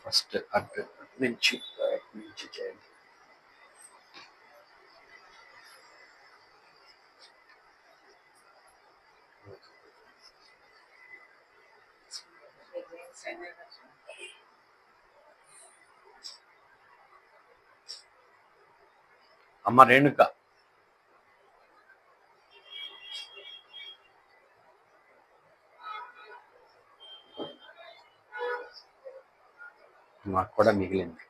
First అటు నుంచి చేయండి. అమ్మ రేణుక, మాకు కూడా మిగిలింది.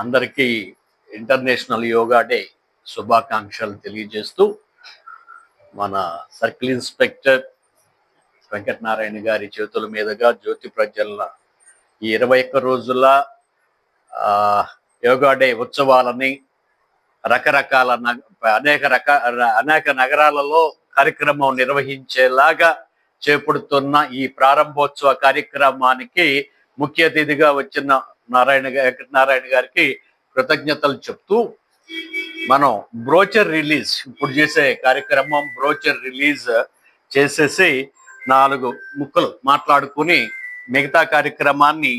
అందరికీ ఇంటర్నేషనల్ యోగా డే శుభాకాంక్షలు తెలియజేస్తూ మన సర్కిల్ ఇన్స్పెక్టర్ వెంకటనారాయణ గారి చేతుల మీదుగా జ్యోతి ప్రజ్వలన ఈ 21 రోజుల యోగా డే ఉత్సవాలని రకరకాల అనేక నగరాలలో కార్యక్రమం నిర్వహించేలాగా చేపడుతున్న ఈ ప్రారంభోత్సవ కార్యక్రమానికి ముఖ్య అతిథిగా వచ్చిన వెంకటనారాయణ గారికి కృతజ్ఞతలు చెప్తూ మనం బ్రోచర్ రిలీజ్ ఇప్పుడు చేసే కార్యక్రమం బ్రోచర్ రిలీజ్ చేసేసి 4 ముక్కలు మాట్లాడుకుని మిగతా కార్యక్రమాన్ని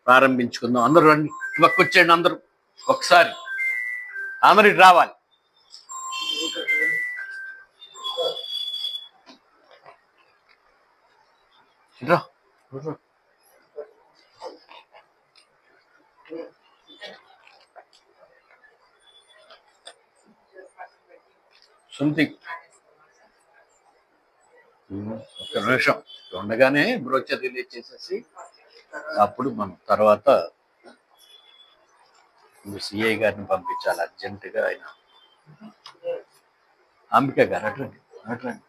ప్రారంభించుకుందాం. అందరూ రండి, వచ్చేయండి అందరూ ఒకసారి, అందరూ ఇటు రావాలి. సుంతి ఒక నిమిషం ఉండగానే బ్రోచర్ రిలీజ్ చేసేసి అప్పుడు మనం తర్వాత సిఐ గారిని పంపించాలి అర్జెంటుగా. ఆయన అంబిక గారు అట్లండి అట్లండి.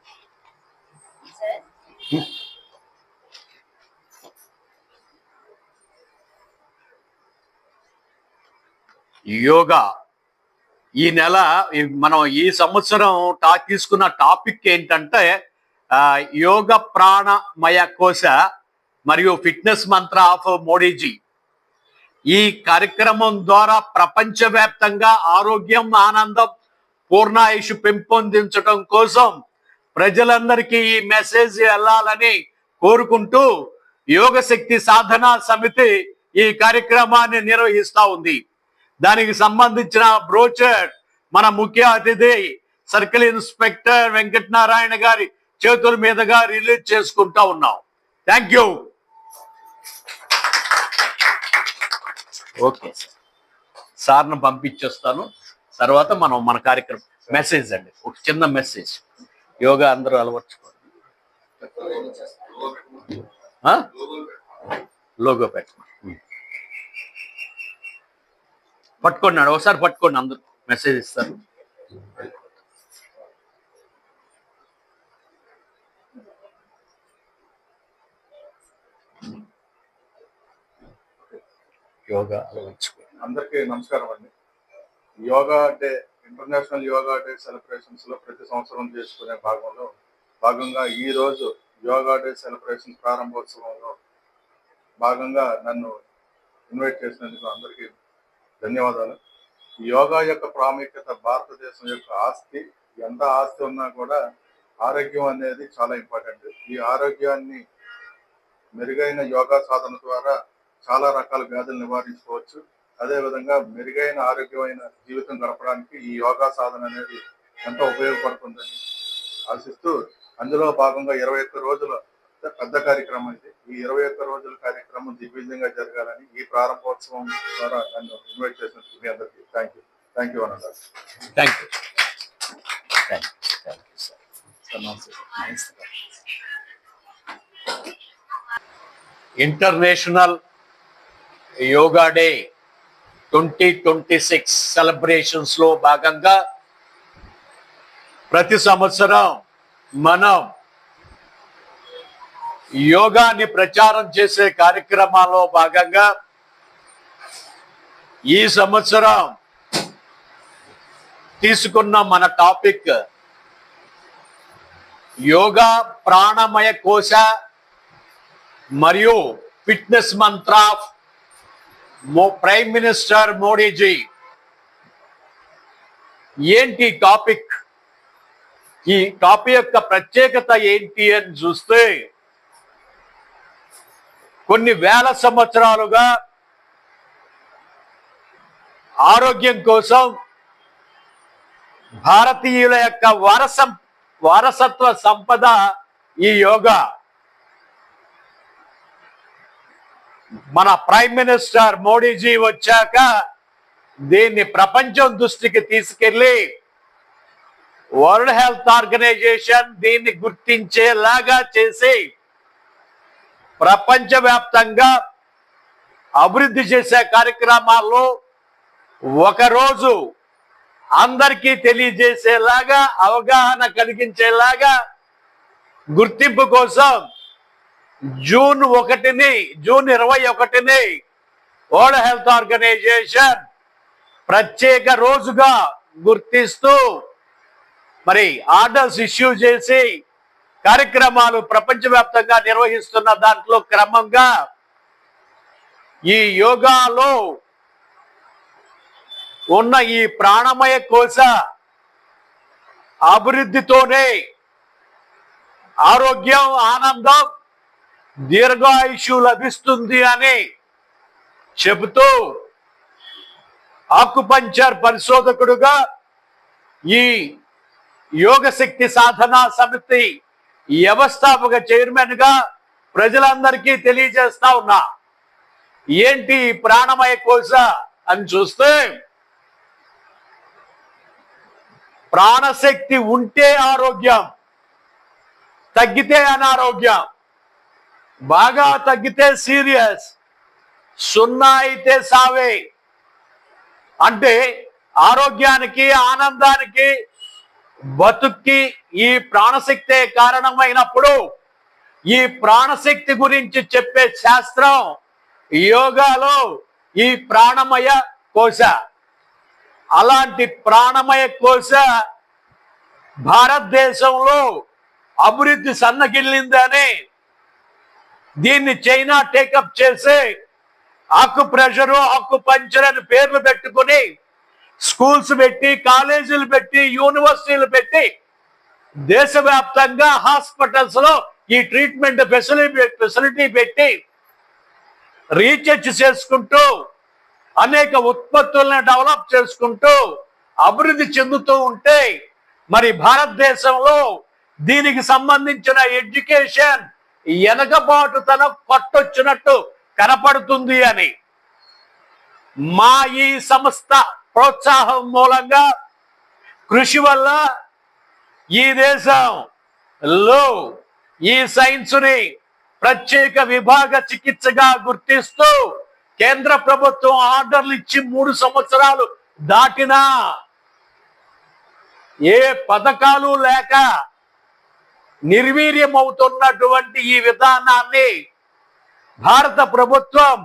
యోగా ఈ నెల మనం ఈ సంవత్సరం తీసుకున్న టాపిక్ ఏంటంటే యోగ ప్రాణమయ కోశ మరియు ఫిట్నెస్ మంత్ర ఆఫ్ మోడీజీ. ఈ కార్యక్రమం ద్వారా ప్రపంచవ్యాప్తంగా ఆరోగ్యం, ఆనందం, పూర్ణాయుష్ పెంపొందించడం కోసం ప్రజలందరికీ ఈ మెసేజ్ వెళ్ళాలని కోరుకుంటూ యోగ శక్తి సాధనా సమితి ఈ కార్యక్రమాన్ని నిర్వహిస్తూ ఉంది. దానికి సంబంధించిన బ్రోచర్ మన ముఖ్య అతిథి సర్కిల్ ఇన్స్పెక్టర్ వెంకటనారాయణ గారి చేతుల మీదుగా రిలీజ్ చేసుకుంటా ఉన్నాం. Thank you. ఓకే సార్ను పంపించేస్తాను. తర్వాత మనం మన కార్యక్రమం మెసేజ్ అండి, ఒక చిన్న మెసేజ్. యోగా అందరూ అలవర్చుకోండి. లోగో పెట్టుకోండి, పట్టుకోండి, ఒకసారి పట్టుకోండి, అందరూ మెసేజ్ ఇస్తారు. యోగా అందరికీ నమస్కారం అండి. Yoga day, international yoga day celebrations లో ప్రతి సంవత్సరం చేసుకునే భాగంగా ఈ రోజు యోగా డే సెలబ్రేషన్ ప్రారంభోత్సవంలో భాగంగా నన్ను ఇన్వైట్ చేసినందుకు అందరికీ ధన్యవాదాలు. యోగా యొక్క ప్రాముఖ్యత భారతదేశం యొక్క ఆస్తి. ఎంత ఆస్తి ఉన్నా కూడా ఆరోగ్యం అనేది చాలా ఇంపార్టెంట్. ఈ ఆరోగ్యాన్ని మెరుగైన యోగా సాధన ద్వారా చాలా రకాల వ్యాధులు నివారించుకోవచ్చు. అదేవిధంగా మెరుగైన ఆరోగ్యమైన జీవితం గడపడానికి ఈ యోగా సాధన అనేది ఎంతో ఉపయోగపడుతుందని ఆశిస్తూ, అందులో భాగంగా 21 రోజుల పెద్ద కార్యక్రమం ఇది. ఈ 21 రోజుల కార్యక్రమం దిగ్విజయంగా జరగాలని ఈ ప్రారంభోత్సవం ద్వారా నన్ను ఇన్వైట్ చేసినందుకు మీ అందరికీ థ్యాంక్ యూ అన్నారు. Thank you. International yoga day 2026 celebrations లో భాగంగా ప్రతి సంవత్సరం మనం యోగాని ప్రచారం చేసే కార్యక్రమాల్లో భాగంగా ఈ సంవత్సరం తీసుకున్న మన టాపిక్ యోగా ప్రాణమయ కోశ మరియు ఫిట్నెస్ మంత్ర ప్రైమ్ మినిస్టర్ మోడీజీ ఏంటి టాపిక్, ఈ టాపిక్ యొక్క ప్రత్యేకత ఏంటి అని చూస్తే, కొన్ని వేల సంవత్సరాలుగా ఆరోగ్యం కోసం భారతీయుల యొక్క వారసత్వ సంపద ఈ యోగా. మన ప్రైమ్ మినిస్టర్ మోడీజీ వచ్చాక దీన్ని ప్రపంచం దృష్టికి తీసుకెళ్లి వరల్డ్ హెల్త్ ఆర్గనైజేషన్ దీన్ని గుర్తించేలాగా చేసి ప్రపంచవ్యాప్తంగా అభివృద్ధి చేసే కార్యక్రమాల్లో ఒకరోజు అందరికీ తెలియజేసేలాగా, అవగాహన కలిగించేలాగా గుర్తింపు కోసం జూన్ 21ని వరల్డ్ హెల్త్ ఆర్గనైజేషన్ ప్రత్యేక రోజుగా గుర్తిస్తూ మరి ఆర్డర్స్ ఇష్యూ చేసి కార్యక్రమాలు ప్రపంచవ్యాప్తంగా నిర్వహిస్తున్న దాంట్లో క్రమంగా ఈ యోగాలో ఉన్న ఈ ప్రాణమయ కోశ అభివృద్ధితోనే ఆరోగ్యం, ఆనందం, దీర్ఘాయుషు లభిస్తుంది అని చెబుతూ ఆకుపంచర్ పరిశోధకుడుగా ఈ యోగ శక్తి సాధనా సమితి వ్యవస్థాపక చైర్మన్ గా ప్రజలందరికీ తెలియజేస్తా ఉన్నా. ఏంటి ప్రాణమయ కోశ అని చూస్తే, ప్రాణశక్తి ఉంటే ఆరోగ్యం, తగ్గితే అనారోగ్యం, బాగా తగ్గితే సీరియస్, 0 అయితే సావే. అంటే ఆరోగ్యానికి, ఆనందానికి, బతుక్కి ఈ ప్రాణశక్తే కారణమైనప్పుడు ఈ ప్రాణశక్తి గురించి చెప్పే శాస్త్రం యోగాలో ఈ ప్రాణమయ కోశ. అలాంటి ప్రాణమయ కోశ భారతదేశంలో అభివృద్ధి సన్నగిల్లిందని దీన్ని చైనా టేకప్ చేసి ఆకుప్రెషరు, ఆకుపంచర్ అని పేర్లు పెట్టుకుని స్కూల్స్ పెట్టి, కాలేజీలు పెట్టి, యూనివర్సిటీలు పెట్టి దేశవ్యాప్తంగా హాస్పిటల్స్ లో ఈ ట్రీట్మెంట్ ఫెసిలిటీ పెట్టి రీసెర్చ్ చేసుకుంటూ అనేక ఉత్పత్తులను డెవలప్ చేసుకుంటూ అభివృద్ధి చెందుతూ ఉంటే, మరి భారతదేశంలో దీనికి సంబంధించిన ఎడ్యుకేషన్ వెనకబాటుతనం కొట్టొచ్చినట్టు కనపడుతుంది అని మా ఈ సంస్థ ప్రోత్సాహం మూలంగా, కృషి వల్ల ఈ దేశంలో ఈ సైన్స్ ని ప్రత్యేక విభాగ చికిత్సగా గుర్తిస్తూ కేంద్ర ప్రభుత్వం ఆర్డర్లు ఇచ్చి 3 సంవత్సరాలు దాటినా ఏ పథకాలు లేక నిర్వీర్యం అవుతున్నటువంటి ఈ విధానాన్ని భారత ప్రభుత్వం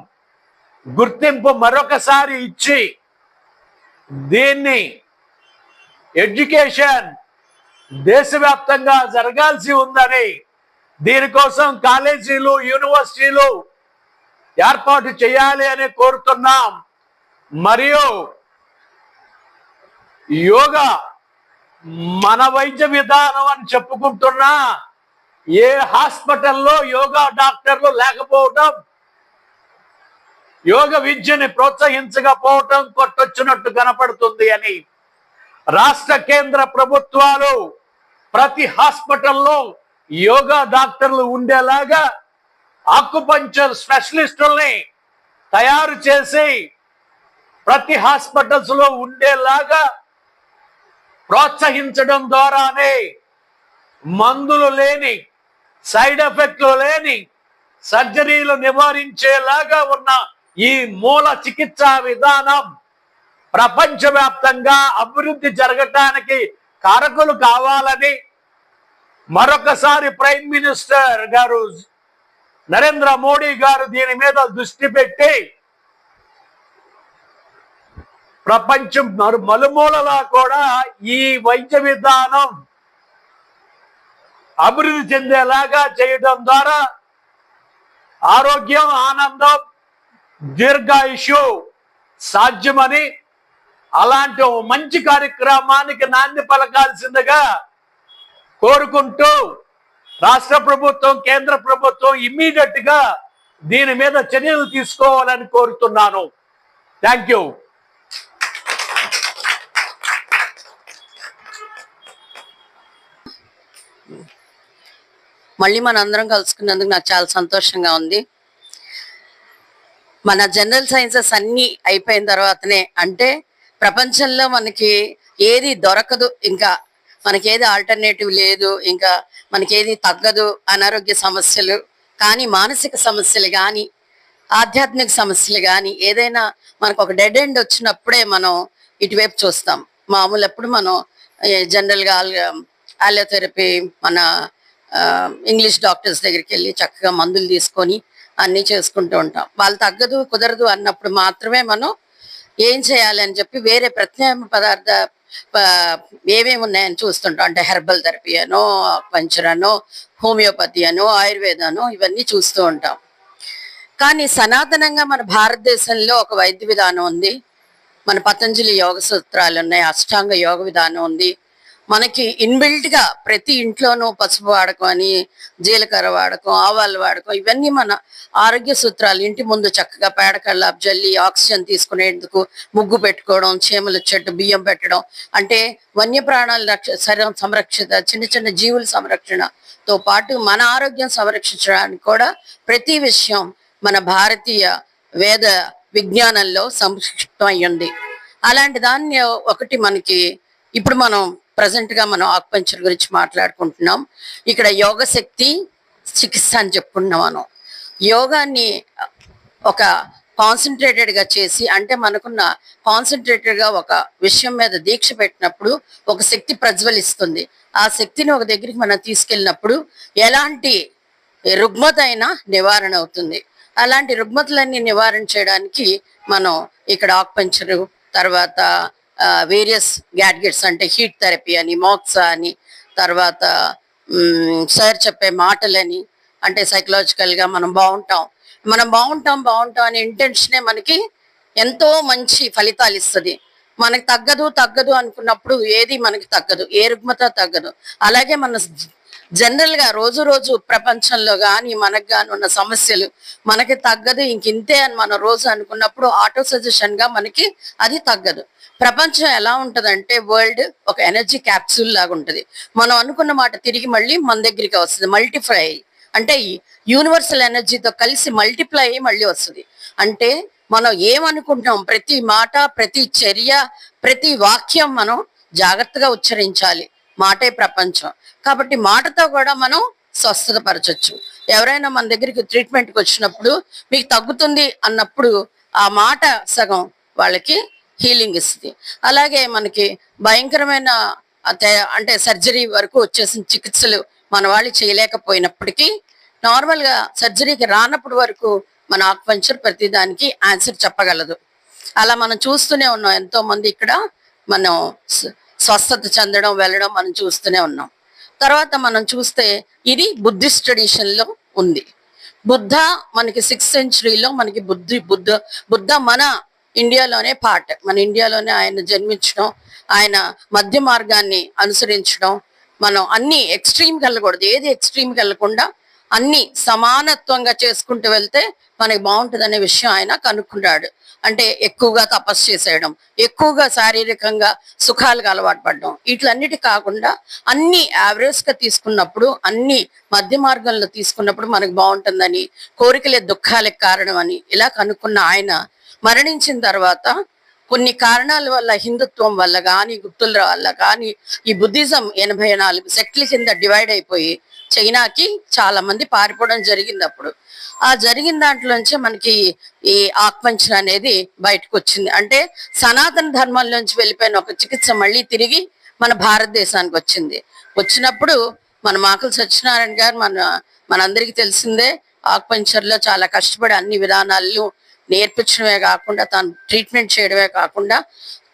గుర్తింపు మరొకసారి ఇచ్చి దీన్ని ఎడ్యుకేషన్ దేశవ్యాప్తంగా జరగాల్సి ఉందని, దీనికోసం కాలేజీలు, యూనివర్సిటీలు ఏర్పాటు చేయాలి అని కోరుతున్నాం. మరియు యోగా మన వైద్య విధానం అని చెప్పుకుంటున్నా ఏ హాస్పిటల్లో యోగా డాక్టర్లు లేకపోవటం, యోగ విద్యని ప్రోత్సహించకపోవటం కొట్టొచ్చినట్టు కనపడుతుంది అని రాష్ట్ర కేంద్ర ప్రభుత్వాలు ప్రతి హాస్పిటల్లో యోగా డాక్టర్లు ఉండేలాగా ఆకుపంచర్ స్పెషలిస్టుల్ని తయారు చేసి ప్రతి హాస్పిటల్స్ లో ఉండేలాగా ప్రోత్సహించడం ద్వారానే మందులు లేని, సైడ్ ఎఫెక్ట్లు లేని సర్జరీలు నివారించేలాగా ఉన్న ఈ మూల చికిత్సా విధానం ప్రపంచవ్యాప్తంగా అభివృద్ధి జరగటానికి కారకులు కావాలని మరొకసారి ప్రైమ్ మినిస్టర్ గారు నరేంద్ర మోడీ గారు దీని మీద దృష్టి పెట్టి ప్రపంచం మలుమూలలా కూడా ఈ వైద్య విధానం అభివృద్ధి చెందేలాగా చేయడం ద్వారా ఆరోగ్యం, ఆనందం, దీర్ఘాయుషు సాధ్యమని, అలాంటి ఓ మంచి కార్యక్రమానికి నాంది పలకాల్సిందిగా కోరుకుంటూ రాష్ట్ర ప్రభుత్వం, కేంద్ర ప్రభుత్వం ఇమ్మీడియట్ గా దీని మీద చర్యలు తీసుకోవాలని కోరుతున్నాను. Thank you. మళ్ళీ మనందరం కలుసుకున్నందుకు నాకు చాలా సంతోషంగా ఉంది. మన జనరల్ సైన్సెస్ అన్నీ అయిపోయిన తర్వాతనే, అంటే ప్రపంచంలో మనకి ఏది దొరకదు, ఇంకా మనకి ఏది ఆల్టర్నేటివ్ లేదు, ఇంకా మనకి ఏది తగ్గదు, అనారోగ్య సమస్యలు కానీ, మానసిక సమస్యలు కానీ, ఆధ్యాత్మిక సమస్యలు కానీ, ఏదైనా మనకు ఒక డెడ్ ఎండ్ వచ్చినప్పుడే మనం ఇటువైపు చూస్తాం. మామూలు ఎప్పుడు మనం జనరల్గా ఆలియోథెరపీ, మన ఇంగ్లీష్ డాక్టర్స్ దగ్గరికి వెళ్ళి చక్కగా మందులు తీసుకొని అన్నీ చేసుకుంటూ ఉంటాం. వాళ్ళు తగ్గదు, కుదరదు అన్నప్పుడు మాత్రమే మనం ఏం చేయాలి అని చెప్పి వేరే ప్రత్యామ్నాయ పదార్థ ఏమేమి ఉన్నాయని చూస్తుంటాం. అంటే హెర్బల్ థెరపీ అనో, పంచర్ అనో, హోమియోపతి అనో, ఆయుర్వేదనో ఇవన్నీ చూస్తూ ఉంటాం. కానీ సనాతనంగా మన భారతదేశంలో ఒక వైద్య విధానం ఉంది. మన పతంజలి యోగ సూత్రాలు ఉన్నాయి, అష్టాంగ యోగ విధానం ఉంది. మనకి ఇన్బిల్ట్ గా ప్రతి ఇంట్లోనూ పసుపు వాడకం అని, జీలకర్ర వాడకం, ఆవాలు వాడకం, ఇవన్నీ మన ఆరోగ్య సూత్రాలు. ఇంటి ముందు చక్కగా పేడకళ్ళాపు జల్లి ఆక్సిజన్ తీసుకునేందుకు ముగ్గు పెట్టుకోవడం, చీమల చెట్టు బియ్యం పెట్టడం, అంటే వన్యప్రాణాల సంరక్షిత, చిన్న చిన్న జీవుల సంరక్షణతో పాటు మన ఆరోగ్యం సంరక్షించడానికి కూడా ప్రతి విషయం మన భారతీయ వేద విజ్ఞానంలో సంక్షిప్తం అయ్యింది. అలాంటి దాన్ని ఒకటి మనకి ఇప్పుడు మనం ప్రజెంట్ గా మనం ఆక్యుపంక్చర్ గురించి మాట్లాడుకుంటున్నాం. ఇక్కడ యోగ శక్తి చికిత్స అని చెప్పుకుంటున్నాం. మనం యోగాన్ని ఒక కాన్సన్ట్రేటెడ్ గా చేసి, అంటే మనకున్న కాన్సన్ట్రేటెడ్ గా ఒక విషయం మీద దీక్ష పెట్టినప్పుడు ఒక శక్తి ప్రజ్వలిస్తుంది. ఆ శక్తిని ఒక దగ్గరికి మనం తీసుకెళ్ళినప్పుడు ఎలాంటి రుగ్మత అయినా నివారణ అవుతుంది. అలాంటి రుగ్మతలన్నీ నివారణ చేయడానికి మనం ఇక్కడ ఆక్యుపంక్చర్, తర్వాత వేరియస్ గ్యాడ్గెట్స్ అంటే హీట్ థెరపీ అని, మోక్సా అని, తర్వాత సార్ చెప్పే మాటలని, అంటే సైకలాజికల్ గా మనం బాగుంటాం అనే ఇంటెన్షనే మనకి ఎంతో మంచి ఫలితాలు ఇస్తుంది. మనకి తగ్గదు అనుకున్నప్పుడు ఏది మనకి తగ్గదు, ఏ రుగ్మత తగ్గదు. అలాగే మన జనరల్ గా రోజు ప్రపంచంలో కానీ మనకు కానీ ఉన్న సమస్యలు మనకి తగ్గదు, ఇంతే అని మనం రోజు అనుకున్నప్పుడు ఆటో సజెషన్ గా మనకి అది తగ్గదు. ప్రపంచం ఎలా ఉంటదంటే వరల్డ్ ఒక ఎనర్జీ క్యాప్సూల్ లాగా ఉంటది. మనం అనుకున్న మాట తిరిగి మళ్ళీ మన దగ్గరికి వస్తుంది, మల్టిప్లై అయ్యి. అంటే యూనివర్సల్ ఎనర్జీతో కలిసి మల్టిప్లై అయ్యి మళ్ళీ వస్తుంది. అంటే మనం ఏమనుకుంటున్నాం, ప్రతి మాట, ప్రతి చర్య, ప్రతి వాక్యం మనం జాగ్రత్తగా ఉచ్చరించాలి. మాటే ప్రపంచం కాబట్టి మాటతో కూడా మనం స్వస్థత పరచొచ్చు. ఎవరైనా మన దగ్గరికి ట్రీట్మెంట్కి వచ్చినప్పుడు మీకు తగ్గుతుంది అన్నప్పుడు ఆ మాట సగం వాళ్ళకి హీలింగ్ ఇస్తుంది. అలాగే మనకి భయంకరమైన అంటే సర్జరీ వరకు వచ్చేసిన చికిత్సలు మన వాళ్ళు చేయలేకపోయినప్పటికీ, నార్మల్ గా సర్జరీకి రానప్పుడు వరకు మన ఆక్యుపంక్చర్ ప్రతిదానికి ఆన్సర్ చెప్పగలదు. అలా మనం చూస్తూనే ఉన్నాం. ఎంతో మంది ఇక్కడ మనం స్వస్థత చెందడం, వెళ్ళడం మనం చూస్తూనే ఉన్నాం. తర్వాత మనం చూస్తే ఇది బుద్ధిస్ట్ ట్రెడిషన్ లో ఉంది. బుద్ధ మనకి 6th centuryలో మనకి బుద్ధ మన ఇండియాలోనే మన ఇండియాలోనే ఆయన జన్మించడం, ఆయన మధ్య మార్గాన్ని అనుసరించడం, మనం అన్ని ఎక్స్ట్రీమ్కి వెళ్ళకూడదు, ఏది ఎక్స్ట్రీమ్కి వెళ్ళకుండా అన్ని సమానత్వంగా చేసుకుంటూ వెళ్తే మనకి బాగుంటుంది అనే విషయం ఆయన కనుక్కున్నాడు. అంటే ఎక్కువగా తపస్సు చేసేయడం, ఎక్కువగా శారీరకంగా సుఖాలకు అలవాటు పడడం, వీటిలన్నిటి కాకుండా అన్ని యావరేజ్ గా తీసుకున్నప్పుడు, అన్ని మధ్య మార్గంలో తీసుకున్నప్పుడు మనకు బాగుంటుందని, కోరికలే దుఃఖాలకు కారణం అని ఇలా కనుక్కున్న ఆయన మరణించిన తర్వాత కొన్ని కారణాల వల్ల, హిందుత్వం వల్ల కానీ, గుప్తుల వల్ల కానీ, ఈ బుద్ధిజం 84 సెక్ట్ల కింద డివైడ్ అయిపోయి చైనాకి చాలా మంది పారిపోవడం జరిగింది. అప్పుడు ఆ జరిగిన దాంట్లోంచి మనకి ఈ ఆక్యుపంక్చర్ అనేది బయటకు వచ్చింది. అంటే సనాతన ధర్మంలోంచి వెళ్ళిపోయిన ఒక చికిత్స మళ్ళీ తిరిగి మన భారతదేశానికి వచ్చినప్పుడు మన మాకుల సత్యనారాయణ గారు మనందరికీ తెలిసిందే, ఆక్యుపంక్చర్ లో చాలా కష్టపడి అన్ని విధానాలను నేర్పించడమే కాకుండా, తను ట్రీట్మెంట్ చేయడమే కాకుండా,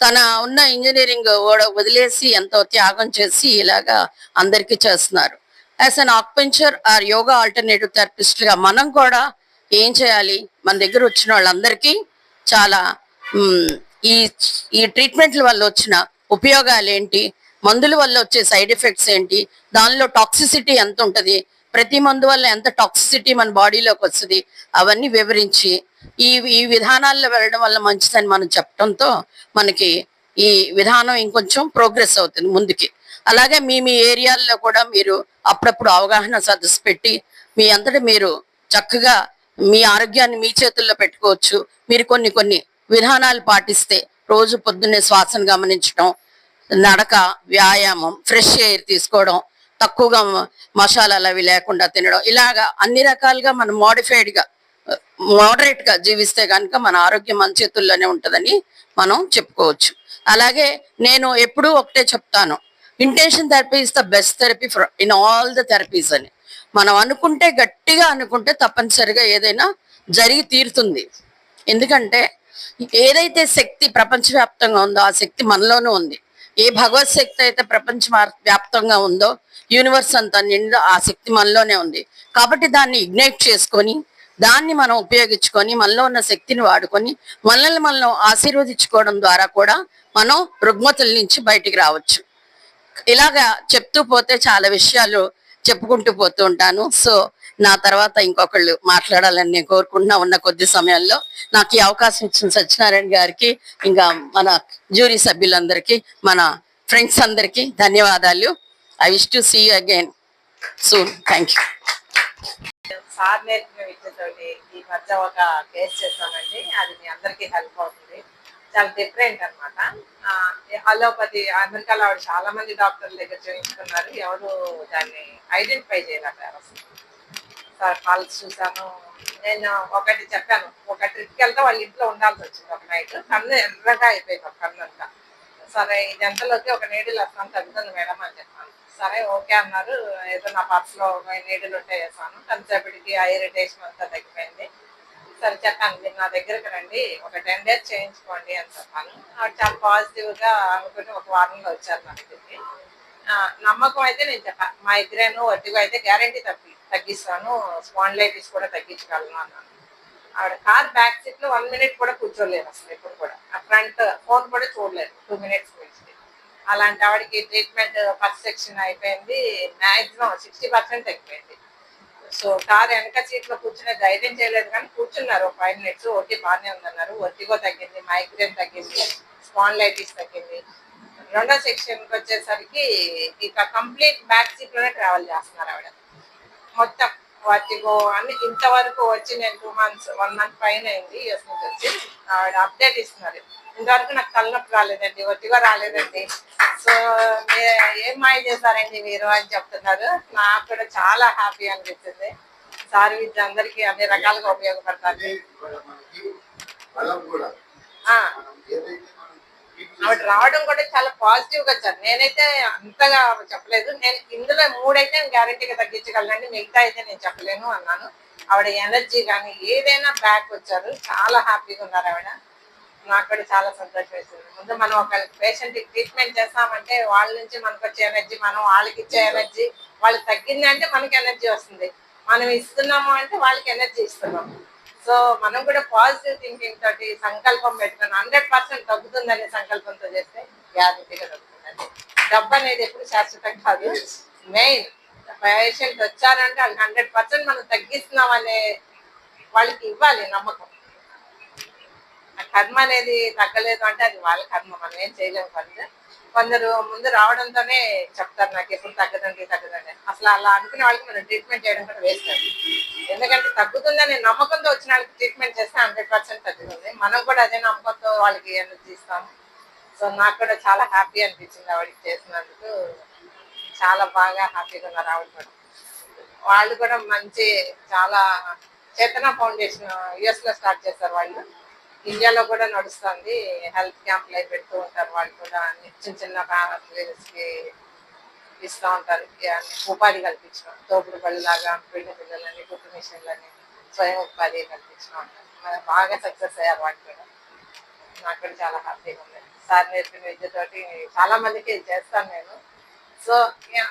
తన ఉన్న ఇంజనీరింగ్ వదిలేసి ఎంతో త్యాగం చేసి ఇలాగా అందరికీ చేస్తున్నారు. As an acupuncture or yoga alternative therapist గా మనం కూడా ఏం చేయాలి, మన దగ్గర వచ్చిన వాళ్ళందరికీ చాలా మ్, ఈ ఈ ట్రీట్మెంట్ల వల్ల వచ్చిన ఉపయోగాలు ఏంటి, మందుల వల్ల వచ్చే సైడ్ ఎఫెక్ట్స్ ఏంటి, దానిలో టాక్సిసిటీ ఎంత ఉంటది, ప్రతి మందు వల్ల ఎంత టాక్సిసిటీ మన బాడీలోకి వస్తుంది, అవన్నీ వివరించి ఈ ఈ విధానాల్లో వెళ్ళడం వల్ల మంచిదని మనం చెప్పడంతో మనకి ఈ విధానం ఇంకొంచెం ప్రోగ్రెస్ అవుతుంది ముందుకి. అలాగే మీ మీ ఏరియాల్లో కూడా మీరు అప్పుడప్పుడు అవగాహన సదస్సు పెట్టి మీ అంతటా మీరు చక్కగా మీ ఆరోగ్యాన్ని మీ చేతుల్లో పెట్టుకోవచ్చు. మీరు కొన్ని కొన్ని విధానాలు పాటిస్తే రోజు పొద్దున్నే శ్వాసను గమనించడం, నడక, వ్యాయామం, ఫ్రెష్ ఎయిర్ తీసుకోవడం, తక్కువగా మసాలాలు అవి లేకుండా తినడం, ఇలాగా అన్ని రకాలుగా మనం మోడరేట్ గా జీవిస్తే కనుక మన ఆరోగ్యం మన చేతుల్లోనే ఉంటుందని మనం చెప్పుకోవచ్చు. అలాగే నేను ఎప్పుడూ ఒకటే చెప్తాను, intention therapy is the best therapy for in all the therapies అని. మనం అనుకుంటే, గట్టిగా అనుకుంటే తప్పనిసరిగా ఏదైనా జరిగి తీరుతుంది. ఎందుకంటే ఏదైతే శక్తి ప్రపంచవ్యాప్తంగా ఉందో ఆ శక్తి మనలోనూ ఉంది. ఏ భగవత్ శక్తి అయితే ప్రపంచ వ్యాప్తంగా ఉందో, యూనివర్స్ అంతా నిండా ఆ శక్తి మనలోనే ఉంది. కాబట్టి దాన్ని ఇగ్నైట్ చేసుకొని, దాన్ని మనం ఉపయోగించుకొని, మనలో ఉన్న శక్తిని వాడుకొని మనల్ని మనం ఆశీర్వదించుకోవడం ద్వారా కూడా మనం రుగ్మతల నుంచి బయటికి రావచ్చు. ఇలాగా చెప్తూ పోతే చాలా విషయాలు చెప్పుకుంటూ పోతూ ఉంటాను. సో నా తర్వాత ఇంకొకళ్ళు మాట్లాడాలని నేను కోరుకుంటున్నా. ఉన్న కొద్ది సమయంలో నాకు ఈ అవకాశం ఇచ్చిన సత్యనారాయణ గారికి, ఇంకా మన జ్యూరీ సభ్యులందరికీ, మన ఫ్రెండ్స్ అందరికీ ధన్యవాదాలు. I wish to see you again soon. Thank you. Sir నేర్పిన విద్యతోటి ఈ మధ్య ఒక కేసు చేస్తామండి. అది మీ అందరికీ హెల్ప్ అవుతుంది. చాలా డిఫరెంట్ అనమాట. అలోపతి అమెరికాలో ఆవిడ చాలా మంది డాక్టర్ల దగ్గర చేయించుకున్నారు. ఎవరు దాన్ని ఐడెంటిఫై చేయలేకపోయారు అసలు. సార్ కాల్స్ చూసాను. నేను ఒకటి చెప్పాను, ఒక ట్రిప్కి వెళ్తే వాళ్ళ ఇంట్లో ఉండాల్సి వచ్చింది ఒక నైట్. కన్ను ఎర్రగా అయిపోయింది ఒక కన్ను అంతా. సరే ఇది ఎంతలోకి ఒక నీడిల్ వస్తాను తగ్గుతుంది మేడం అని చెప్పాను. సరే ఓకే అన్నారు. ఏదో నా పర్స్లో నీడిల్ ఉంటే వేసాను. కొంతసేపటికి ఆ ఇరిటేషన్ అంతా తగ్గిపోయింది. సరే చెప్పాను, మీరు నా దగ్గరకు రండి, ఒక 10 days చేయించుకోండి అని చెప్పాను. ఆవిడ చాలా పాజిటివ్గా అనుకుని ఒక వారంలో వచ్చారు నా దగ్గరికి. నమ్మకం అయితే నేను చెప్పాను, మైగ్రేన్ ఒట్టిగా అయితే గ్యారంటీ తగ్గిస్తాను, స్పాండిలైటిస్ కూడా తగ్గించగలను అన్నాను. ఆవిడ కార్ బ్యాక్ సీట్ లో 1 minute కూడా కూర్చోలేదు అసలు. ఎప్పుడు కూడా ఆ ఫ్రంట్ ఫోన్ కూడా చూడలేదు 2 minutes గురించి. అలాంటి ఆవిడకి ట్రీట్మెంట్ ఫస్ట్ సెక్షన్ అయిపోయింది. మ్యాక్సిమం 60% తగ్గిపోయింది. సో కార్ వెనక సీట్ లో కూర్చునే ధైర్యం చేయలేదు, కానీ కూర్చున్నారు 5 minutes. ఒట్టి బాగానే ఉందన్నారు. ఒట్టిగో తగ్గింది, మైగ్రేన్ తగ్గింది, స్పాండిలైటిస్ తగ్గింది. రెండో సెక్షన్కి వచ్చేసరికి ఇక కంప్లీట్ బ్యాక్ సీట్ లోనే ట్రావెల్ చేస్తున్నారు ఆవిడ. మొత్తం వాటిగో అన్ని ఇంతవరకు వచ్చి నేను 2 months 1 month పైన అయింది యూఎస్ నుంచి వచ్చి. ఆవిడ అప్డేట్ ఇస్తున్నారు, ఇంతవరకు నాకు తలనొప్పి రాలేదండి, ఒట్టిగా రాలేదండి. సో ఏం మాయ చేశారండి మీరు అని చెప్తున్నారు. నాకు కూడా చాలా హ్యాపీ అనిపిస్తుంది. సార్ విద్య అందరికీ అన్ని రకాలుగా ఉపయోగపడతారు. ఆవిడ రావడం కూడా చాలా పాజిటివ్ గా వచ్చారు. నేనైతే అంతగా చెప్పలేదు. నేను ఇందులో 3 అయితే గ్యారంటీగా తగ్గించగలనండి, మిగతా అయితే నేను చెప్పలేను అన్నాను. ఆవిడ ఎనర్జీ కానీ ఏదైనా బ్యాక్ వచ్చారు. చాలా హ్యాపీగా ఉన్నారు ఆవిడ. నాకు కూడా చాలా సంతోషం వేసింది. ముందు మనం ఒక పేషెంట్ ట్రీట్మెంట్ చేస్తామంటే వాళ్ళ నుంచి మనకు వచ్చే ఎనర్జీ, మనం వాళ్ళకి ఇచ్చే ఎనర్జీ, వాళ్ళకి తగ్గింది అంటే మనకి ఎనర్జీ వస్తుంది, మనం ఇస్తున్నాము అంటే వాళ్ళకి ఎనర్జీ ఇస్తున్నాము. సో మనం కూడా పాజిటివ్ థింకింగ్ తోటి సంకల్పం పెట్టుకుని 100% తగ్గుతుందనే సంకల్పంతో చేస్తే గ్యారంటీగా తగ్గుతుందండి. డబ్బు అనేది ఎప్పుడు శాశ్వతం కాదు. మెయిన్ పేషెంట్ వచ్చారంటే వాళ్ళకి 100% మనం తగ్గిస్తున్నాం అనే వాళ్ళకి ఇవ్వాలి నమ్మకం. ఆ కర్మ అనేది తగ్గలేదు అంటే అది వాళ్ళ కర్మ, మనం ఏం చేయలేము. కొందరు ముందు రావడంతోనే చెప్తారు నాకు ఎప్పుడు తగ్గదండి తగ్గదండి. అసలు అలా అనుకునే వాళ్ళకి మనం ట్రీట్మెంట్ చేయడం కూడా వేస్ట్ అది. ఎందుకంటే తగ్గుతుందనే నమ్మకంతో వచ్చిన వాళ్ళకి ట్రీట్మెంట్ చేస్తే 100% తగ్గుతుంది. మనం కూడా అదే నమ్మకంతో వాళ్ళకి ఎనర్జీ ఇస్తాము. సో నాకు కూడా చాలా హ్యాపీ అనిపించింది ఆవిడకి చేసినందుకు. చాలా బాగా హ్యాపీగా ఉన్నారు ఆవిడ కూడా. వాళ్ళు కూడా మంచి చాలా చేతన ఫౌండేషన్ యుఎస్ లో స్టార్ట్ చేశారు వాళ్ళు. ఇండియాలో కూడా నడుస్తుంది. హెల్త్ క్యాంప్లు అవి పెడుతూ ఉంటారు. వాళ్ళు కూడా చిన్న చిన్న ఫ్యామిలీస్ కి ఇస్తూ ఉంటారు. ఉపాధి కల్పించడం, తోపుడు పళ్ళలాగా పెళ్లి పిల్లలని, కుట్టు మిషన్లని, స్వయం ఉపాధి కల్పించడం ఉంటారు. బాగా సక్సెస్ అయ్యారు వాళ్ళు కూడా. నాకు కూడా చాలా హ్యాపీగా ఉంది. సార్ నేర్పిన విద్యతోటి చాలా మందికి చేస్తాను నేను. సో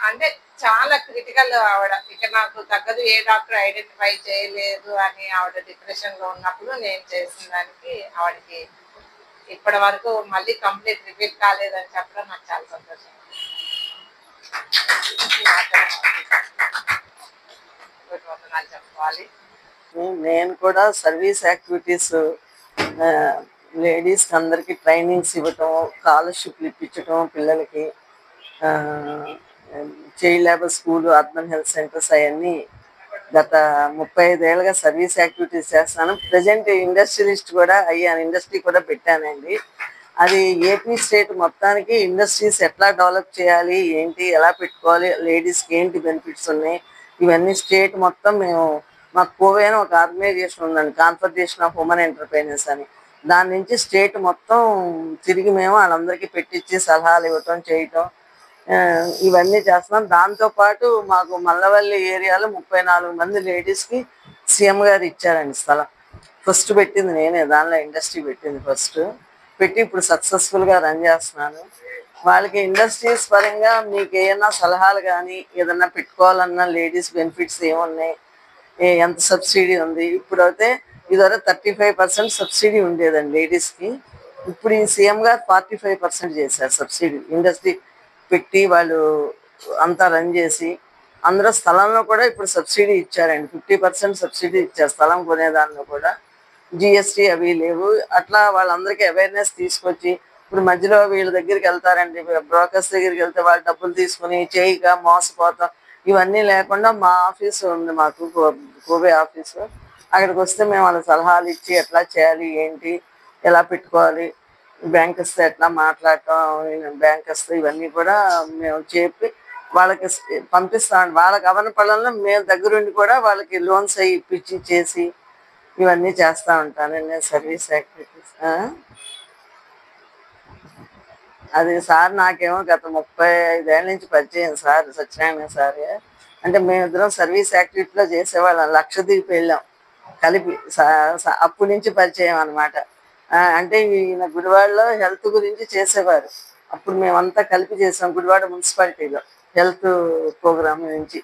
అంటే చాలా క్రిటికల్ ఆవిడ. ఇక నాకు తగ్గదు, ఏ డాక్టర్ ఐడెంటిఫై చేయలేదు అని ఆవిడ డిప్రెషన్ లో ఉన్నప్పుడు నేను చేసిన దానికి ఆవిడకి ఇప్పటి వరకు మళ్ళీ కంప్లీట్ రిపీట్ కాలేదని చెప్పడం నాకు చాలా సంతోషం. చెప్పుకోవాలి. నేను కూడా సర్వీస్ యాక్టివిటీస్ లేడీస్కి అందరికీ ట్రైనింగ్స్ ఇవ్వటం, స్కాలర్షిప్లు ఇప్పించటం పిల్లలకి, child labour school, urban health centres అవన్నీ గత 35 ఏళ్ళుగా సర్వీస్ యాక్టివిటీస్ చేస్తాను. ప్రజెంట్ ఇండస్ట్రియలిస్ట్ కూడా అయ్యాను, ఇండస్ట్రీ కూడా పెట్టానండి. అది ఏపీ స్టేట్ మొత్తానికి ఇండస్ట్రీస్ ఎట్లా డెవలప్ చేయాలి, ఏంటి, ఎలా పెట్టుకోవాలి, లేడీస్కి ఏంటి బెనిఫిట్స్ ఉన్నాయి, ఇవన్నీ స్టేట్ మొత్తం మేము, మాకు కోవే అని ఒక ఆర్గనైజేషన్ ఉందండి, కాన్ఫెడరేషన్ ఆఫ్ ఉమెన్ ఎంటర్ప్రైనర్స్ అని. దాని నుంచి స్టేట్ మొత్తం తిరిగి మేము వాళ్ళందరికీ పెట్టించి సలహాలు ఇవ్వటం, చేయటం, ఇవన్నీ చేస్తున్నాం. దాంతోపాటు మాకు మల్లవల్లి ఏరియాలో 34 మంది లేడీస్కి సీఎం గారు ఇచ్చారండి స్థలం. ఫస్ట్ పెట్టింది నేనే, దానిలో ఇండస్ట్రీ పెట్టింది ఫస్ట్ పెట్టి ఇప్పుడు సక్సెస్ఫుల్గా రన్ చేస్తున్నాను. వాళ్ళకి ఇండస్ట్రీస్ పరంగా మీకు ఏమన్నా సలహాలు కానీ ఏదన్నా పెట్టుకోవాలన్నా లేడీస్ బెనిఫిట్స్ ఏమున్నాయి, ఎంత సబ్సిడీ ఉంది. ఇప్పుడైతే ఇదివరకు 35% సబ్సిడీ ఉండేదండి లేడీస్కి. ఇప్పుడు ఈ సీఎం గారు 45% చేశారు సబ్సిడీ. ఇండస్ట్రీ పెట్టి వాళ్ళు అంతా రన్ చేసి, అందులో స్థలంలో కూడా ఇప్పుడు సబ్సిడీ ఇచ్చారండి, 50% సబ్సిడీ ఇచ్చారు స్థలం కొనేదానిలో కూడా. జిఎస్టీ అవి లేవు. అట్లా వాళ్ళందరికీ అవేర్నెస్ తీసుకొచ్చి, ఇప్పుడు మధ్యలో వీళ్ళ దగ్గరికి వెళ్తారండి, బ్రోకర్స్ దగ్గరికి వెళ్తే వాళ్ళు డబ్బులు తీసుకుని చేయక మోసపోతాం, ఇవన్నీ లేకుండా మా ఆఫీసు ఉంది, మాకు కోవే ఆఫీసు. అక్కడికి వస్తే మేము వాళ్ళ సలహాలు ఇచ్చి ఎట్లా చేయాలి, ఏంటి, ఎలా పెట్టుకోవాలి, బ్యాంకర్స్తో ఎట్లా మాట్లాడటం, బ్యాంకర్స్తో ఇవన్నీ కూడా మేము చెప్పి వాళ్ళకి పంపిస్తామండి. వాళ్ళకి అవన పనుల్లో మేము దగ్గరుండి కూడా వాళ్ళకి లోన్స్ అవి ఇప్పించి చేసి ఇవన్నీ చేస్తూ ఉంటానండి సర్వీస్ యాక్టివిటీస్. అది సార్ నాకేమో గత 35 ఏళ్ళ నుంచి పరిచయం సార్, సత్యనారాయణ సార్. అంటే మేమిద్దరం సర్వీస్ యాక్టివిటీలో చేసేవాళ్ళం, లక్షద్వీప్ వెళ్ళాం కలిపి, అప్పటి నుంచి పరిచయం అనమాట. అంటే ఈయన గుడివాడలో హెల్త్ గురించి చేసేవారు, అప్పుడు మేమంతా కలిపి చేసాం గుడివాడ మున్సిపాలిటీలో హెల్త్ ప్రోగ్రామ్ నుంచి.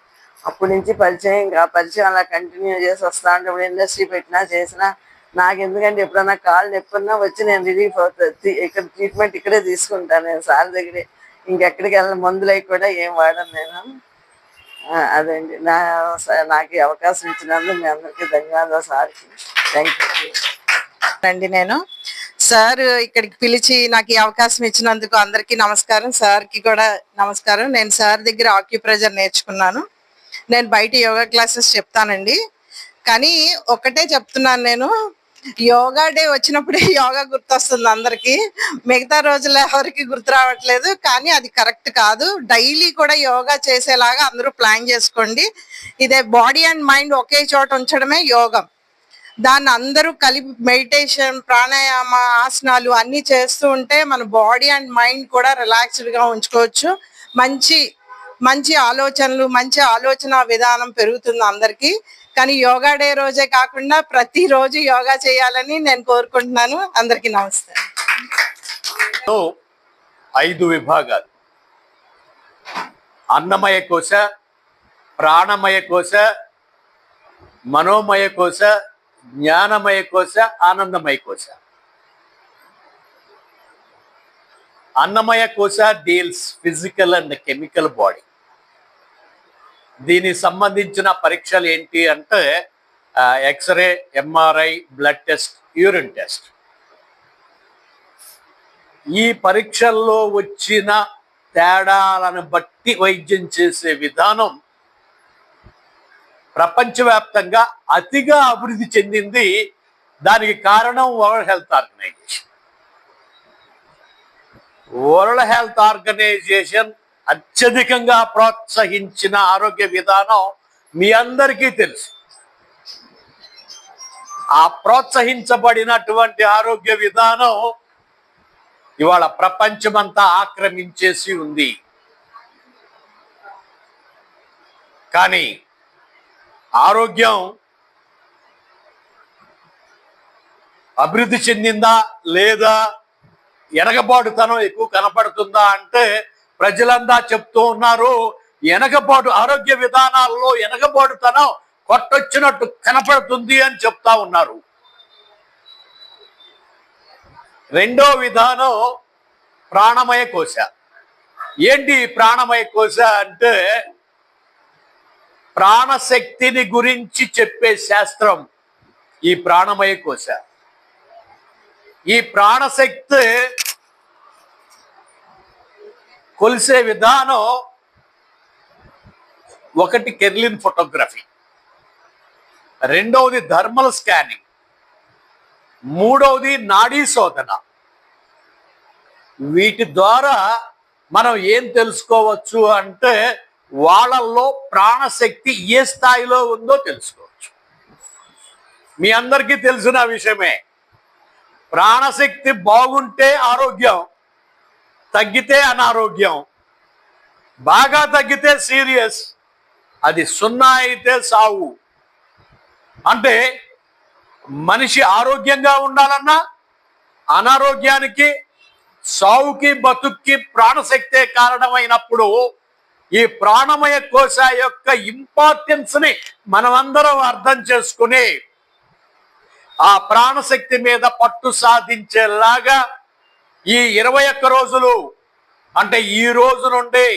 అప్పటి నుంచి పరిచయం, ఇంకా పరిచయం అలా కంటిన్యూ చేసి వస్తా ఉంటే ఇప్పుడు ఇండస్ట్రీ పెట్టినా చేసినా నాకు ఎందుకంటే ఎప్పుడన్నా కాళ్ళు ఎప్పుడన్నా వచ్చి నేను రిలీఫ్ అవుతుంది, ఇక్కడ ట్రీట్మెంట్ ఇక్కడే తీసుకుంటాను నేను సార్ దగ్గరే, ఇంకెక్కడికి వెళ్ళిన మందులు అవి కూడా ఏం వాడను నేను. అదండి నాకు ఈ అవకాశం ఇచ్చినందుకు మీ అందరికీ ధన్యవాదాలు సార్కి. థ్యాంక్ యూ అండి. నేను సార్ ఇక్కడికి పిలిచి నాకు ఈ అవకాశం ఇచ్చినందుకు అందరికీ నమస్కారం, సార్కి కూడా నమస్కారం. నేను సార్ దగ్గర ఆక్యుప్రెషర్ నేర్చుకున్నాను. నేను బయట యోగా క్లాసెస్ చెప్తానండి, కానీ ఒకటే చెప్తున్నాను, నేను యోగా డే వచ్చినప్పుడే యోగా గుర్తొస్తుంది అందరికీ, మిగతా రోజుల్లో ఎవరికి గుర్తు రావట్లేదు. కానీ అది కరెక్ట్ కాదు. డైలీ కూడా యోగా చేసేలాగా అందరూ ప్లాన్ చేసుకోండి. ఇదే బాడీ అండ్ మైండ్ ఒకే చోట ఉంచడమే యోగం. దాన్ని అందరూ కలిపి మెడిటేషన్, ప్రాణాయామ, ఆసనాలు అన్నీ చేస్తూ ఉంటే మన బాడీ అండ్ మైండ్ కూడా రిలాక్స్డ్గా ఉంచుకోవచ్చు. మంచి మంచి ఆలోచనలు, మంచి ఆలోచన విధానం పెరుగుతుంది అందరికీ. కానీ యోగా డే రోజే కాకుండా ప్రతిరోజు యోగా చేయాలని నేను కోరుకుంటున్నాను. అందరికీ నమస్తే. 5 విభాగాలు: అన్నమయ కోశ, ప్రాణమయ కోశ, మనోమయ కోశ, జ్ఞానమయ కోశ, ఆనందమయ కోశ. అన్నమయ కోశ deals physical and chemical body. దీనికి సంబంధించిన పరీక్షలు ఏంటి అంటే x-ray, MRI, blood test, urine test. ఈ పరీక్షల్లో వచ్చిన తేడాలను బట్టి వైద్యం చేసే విధానం ప్రపంచవ్యాప్తంగా అతిగా అభివృద్ధి చెందింది. దానికి కారణం World Health Organization. World Health Organization అత్యధికంగా ప్రోత్సహించిన ఆరోగ్య విధానం మీ అందరికీ తెలుసు. ఆ ప్రోత్సహించబడినటువంటి ఆరోగ్య విధానం ఇవాళ ప్రపంచమంతా ఆక్రమించేసి ఉంది. కానీ ఆరోగ్యం అభివృద్ధి చెందిందా లేదా, ఎనగబాటుతనం ఎక్కువ కనపడుతుందా అంటే ప్రజలంతా చెప్తూ ఉన్నారు, వెనకబాటు ఆరోగ్య విధానాల్లో వెనకబాటుతనం కొట్టొచ్చినట్టు కనపడుతుంది అని చెప్తా ఉన్నారు. రెండో విధానం ప్రాణమయ కోశ. ఏంటి ప్రాణమయ కోశ అంటే ప్రాణశక్తిని గురించి చెప్పే శాస్త్రం ఈ ప్రాణమయ కోశ. ఈ ప్రాణశక్తి కొలిసే విధానం ఒకటి కెర్లిన్ ఫోటోగ్రఫీ, రెండవది థర్మల్ స్కానింగ్, మూడవది నాడీ శోధన. వీటి ద్వారా మనం ఏం తెలుసుకోవచ్చు అంటే వాళ్ళల్లో ప్రాణశక్తి ఏ స్థాయిలో ఉందో తెలుసుకోవచ్చు. మీ అందరికీ తెలిసిన విషయమే, ప్రాణశక్తి బాగుంటే ఆరోగ్యం, తగ్గితే అనారోగ్యం, బాగా తగ్గితే సీరియస్, అది 0 అయితే సావు. అంటే మనిషి ఆరోగ్యంగా ఉండాలన్నా అనారోగ్యానికి, సావుకి, బతుక్కి ప్రాణశక్తే కారణమైనప్పుడు ఈ ప్రాణమయ కోశ యొక్క ఇంపార్టెన్స్ ని మనమందరం అర్థం చేసుకుని ఆ ప్రాణశక్తి మీద పట్టు సాధించేలాగా ఈ 21 రోజులు అంటే ఈ రోజు నుండి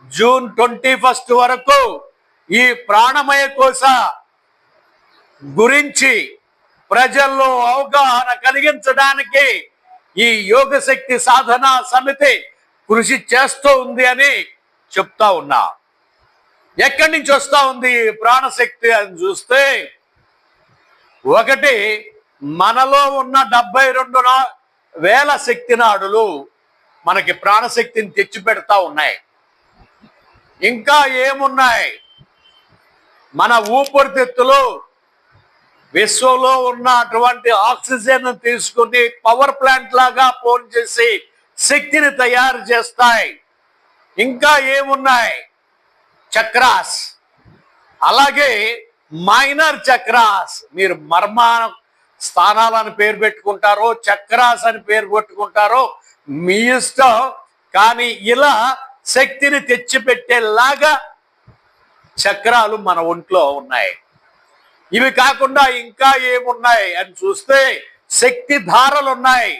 జూన్ 21 వరకు ఈ ప్రాణమయ కోశ గురించి ప్రజల్లో అవగాహన కలిగించడానికి ఈ యోగ శక్తి సాధనా సమితి కృషి చేస్తూ ఉంది అని చెప్తా ఉన్నా. ఎక్కడి నుంచి వస్తా ఉంది ఈ ప్రాణశక్తి అని చూస్తే, ఒకటి మనలో ఉన్న 72,000 శక్తి నాడులు మనకి ప్రాణశక్తిని తెచ్చిపెడతా ఉన్నాయి. ఇంకా ఏమున్నాయి, మన ఊపిరితిత్తులు విశ్వంలో ఉన్నటువంటి ఆక్సిజన్ తీసుకుని పవర్ ప్లాంట్ లాగా ఫోన్ చేసి శక్తిని తయారు చేస్తాయి. ఇంకా ఏమున్నాయి, చక్రాస్, అలాగే మైనర్ చక్రాస్. మీరు మర్మాణ స్థానాలని పేరు పెట్టుకుంటారో చక్రాస్ అని పేరు పెట్టుకుంటారో మీ ఇష్టం, కానీ ఇలా శక్తిని తెచ్చిపెట్టేలాగా చక్రాలు మన ఒంట్లో ఉన్నాయి. ఇవి కాకుండా ఇంకా ఏమున్నాయి అని చూస్తే శక్తి ధారలు ఉన్నాయి.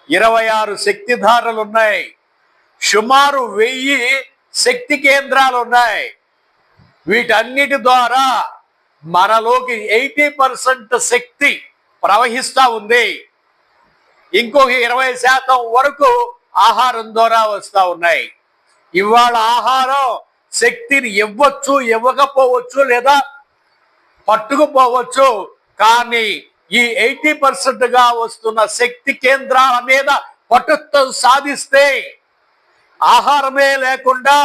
26 శక్తి ధారలు ఉన్నాయి. సుమారు 1000 శక్తి కేంద్రాలు ఉన్నాయి. వీటన్నిటి ద్వారా మనలోకి 80% శక్తి ప్రవహిస్తా ఉంది. ఇంకొక 20% వరకు ఆహారం ద్వారా వస్తా ఉన్నాయి. ఇవాళ ఆహారం శక్తిని ఇవ్వచ్చు, ఇవ్వకపోవచ్చు, లేదా పట్టుకుపోవచ్చు. కానీ ఈ 80%గా వస్తున్న శక్తి కేంద్రాల మీద పట్టుతో సాధిస్తే ఆహారమే లేకుండా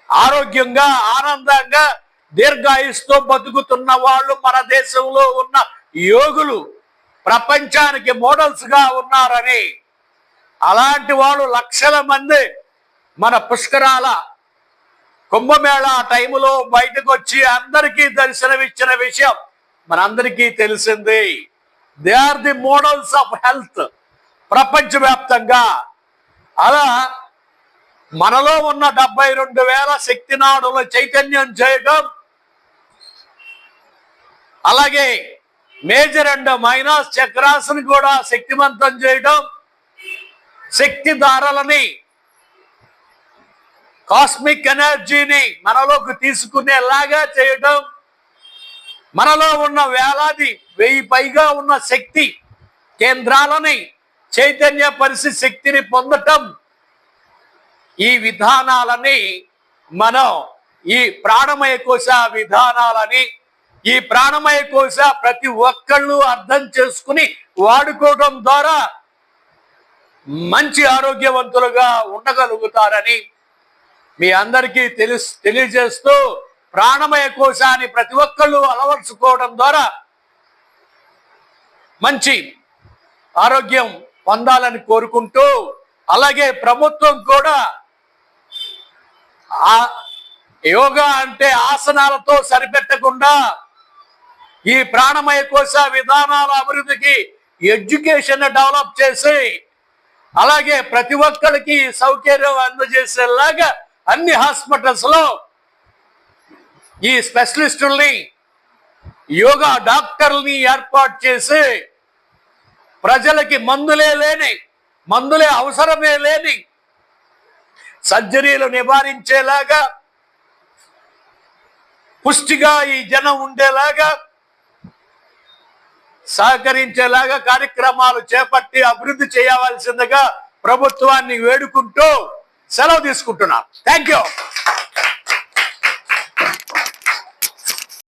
ఆరోగ్యంగా, ఆనందంగా, దీర్ఘాయుస్తో బతుకుతున్న వాళ్ళు మన దేశంలో ఉన్న యోగులు ప్రపంచానికి మోడల్స్ గా ఉన్నారని, అలాంటి వాళ్ళు లక్షల మంది మన పుష్కరాల కుంభమేళా టైములో బయటకు వచ్చి అందరికీ దర్శనమిచ్చిన విషయం మనందరికీ తెలిసింది. They are the models of health ప్రపంచవ్యాప్తంగా. అలా మనలో ఉన్న 72,000 శక్తి నాడుల చైతన్యం చేయడం, అలాగే మేజర్ అండ్ మైనస్ చక్రాస్ని కూడా శక్తివంతం చేయడం, శక్తి ధారలని, కాస్మిక్ ఎనర్జీని మనలోకి తీసుకునేలాగా చేయడం, మనలో ఉన్న 1000 పైగా ఉన్న శక్తి కేంద్రాలని చైతన్య పరిస్థితి శక్తిని పొందటం, ఈ విధానాలని మనం ఈ ప్రాణమయ కోశ విధానాలని, ఈ ప్రాణమయ కోశ ప్రతి ఒక్కళ్ళు అర్థం చేసుకుని వాడుకోవడం ద్వారా మంచి ఆరోగ్యవంతులుగా ఉండగలుగుతారని మీ అందరికీ తెలియజేస్తూ, ప్రాణమయ కోశాన్ని ప్రతి ఒక్కళ్ళు అలవర్చుకోవడం ద్వారా మంచి ఆరోగ్యం పొందాలని కోరుకుంటూ, అలాగే ప్రభుత్వం కూడా ఆ యోగా అంటే ఆసనాలతో సరిపెట్టకుండా ఈ ప్రాణమయ కోశ విధానాల అభివృద్ధికి ఎడ్యుకేషన్ డెవలప్ చేసి అలాగే ప్రతి ఒక్కరికి సౌకర్యం అందజేసేలాగా అన్ని హాస్పిటల్స్ లో ఈ స్పెషలిస్టుల్ని యోగా డాక్టర్ని ఏర్పాటు చేసి ప్రజలకి మందులే అవసరమే లేని సర్జరీలు నివారించేలాగా పుష్టిగా ఈ జనం ఉండేలాగా సహకరించేలాగా కార్యక్రమాలు చేపట్టి అభివృద్ధి చేయవలసిందిగా ప్రభుత్వాన్ని వేడుకుంటూ సెలవు తీసుకుంటున్నాను. Thank you.